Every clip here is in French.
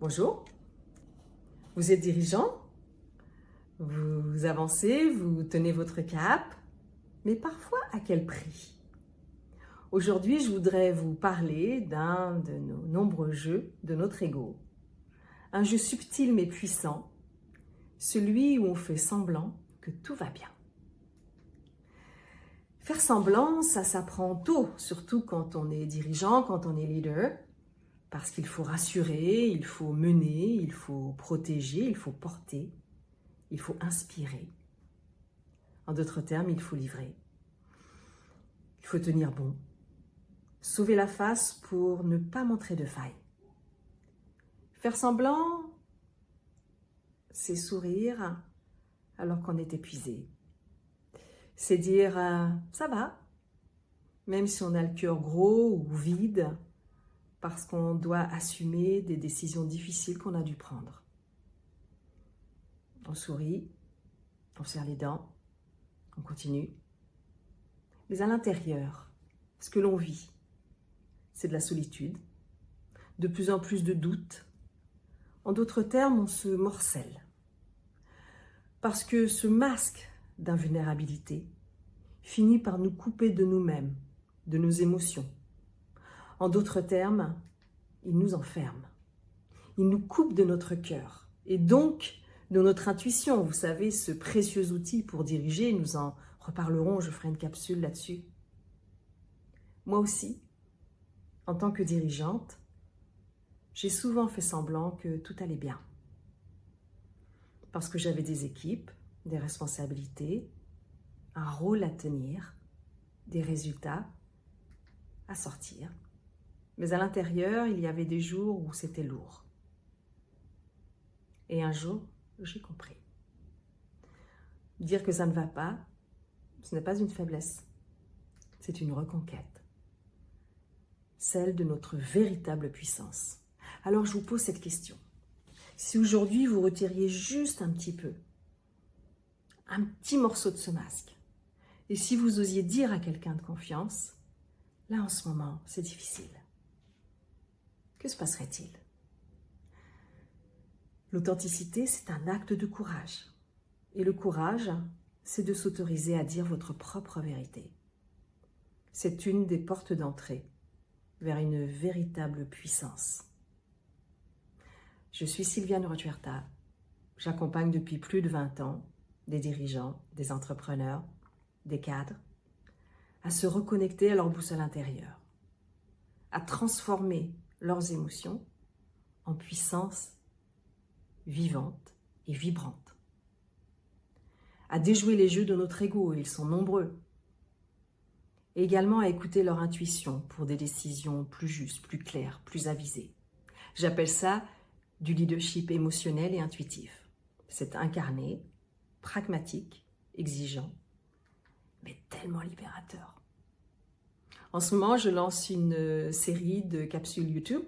Bonjour, vous êtes dirigeant, vous avancez, vous tenez votre cap, mais parfois à quel prix? Aujourd'hui, je voudrais vous parler d'un de nos nombreux jeux de notre ego. Un jeu subtil mais puissant, celui où on fait semblant que tout va bien. Faire semblant, ça s'apprend tôt, surtout quand on est dirigeant, quand on est leader, parce qu'il faut rassurer, il faut mener, il faut protéger, il faut porter, il faut inspirer. En d'autres termes, il faut livrer. Il faut tenir bon, sauver la face pour ne pas montrer de faille. Faire semblant, c'est sourire alors qu'on est épuisé. C'est dire ça va, même si on a le cœur gros ou vide, parce qu'on doit assumer des décisions difficiles qu'on a dû prendre. On sourit, on serre les dents, on continue. Mais à l'intérieur, ce que l'on vit, c'est de la solitude, de plus en plus de doutes. En d'autres termes, on se morcelle. Parce que ce masque d'invulnérabilité finit par nous couper de nous-mêmes, de nos émotions. En d'autres termes, il nous enferme. Il nous coupe de notre cœur et donc de notre intuition. Vous savez, ce précieux outil pour diriger, nous en reparlerons, je ferai une capsule là-dessus. Moi aussi, en tant que dirigeante, j'ai souvent fait semblant que tout allait bien. Parce que j'avais des équipes, des responsabilités, un rôle à tenir, des résultats à sortir. Mais à l'intérieur, il y avait des jours où c'était lourd. Et un jour, j'ai compris. Dire que ça ne va pas, ce n'est pas une faiblesse, c'est une reconquête. Celle de notre véritable puissance. Alors je vous pose cette question. Si aujourd'hui vous retiriez juste un petit peu, un petit morceau de ce masque, et si vous osiez dire à quelqu'un de confiance, là en ce moment c'est difficile, que se passerait-il? L'authenticité, c'est un acte de courage. Et le courage, c'est de s'autoriser à dire votre propre vérité. C'est une des portes d'entrée vers une véritable puissance. Je suis Sylviane Rochuerta. J'accompagne depuis plus de 20 ans des dirigeants, des entrepreneurs, des cadres, à se reconnecter à leur boussole intérieure, à transformer leurs émotions en puissance vivante et vibrante, à déjouer les jeux de notre ego, et ils sont nombreux, et également à écouter leur intuition pour des décisions plus justes, plus claires, plus avisées. J'appelle ça du leadership émotionnel et intuitif. C'est incarné, pragmatique, exigeant, mais tellement libérateur. En ce moment, je lance une série de capsules YouTube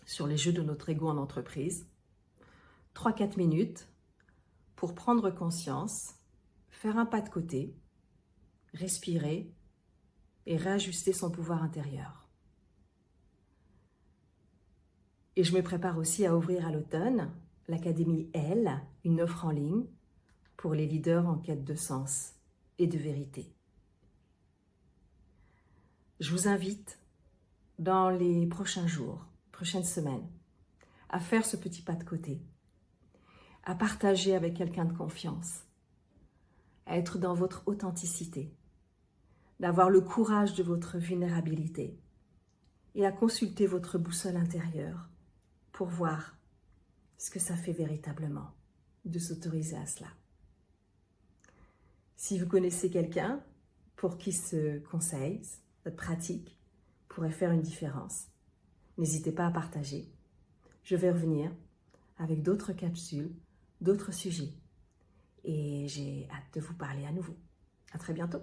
sur les jeux de notre ego en entreprise. 3-4 minutes pour prendre conscience, faire un pas de côté, respirer et réajuster son pouvoir intérieur. Et je me prépare aussi à ouvrir à l'automne l'Académie Elle, une offre en ligne pour les leaders en quête de sens et de vérité. Je vous invite dans les prochains jours, prochaines semaines, à faire ce petit pas de côté, à partager avec quelqu'un de confiance, à être dans votre authenticité, d'avoir le courage de votre vulnérabilité et à consulter votre boussole intérieure pour voir ce que ça fait véritablement de s'autoriser à cela. Si vous connaissez quelqu'un pour qui ce conseil, cette pratique pourrait faire une différence, n'hésitez pas à partager. Je vais revenir avec d'autres capsules, d'autres sujets et j'ai hâte de vous parler à nouveau. À très bientôt.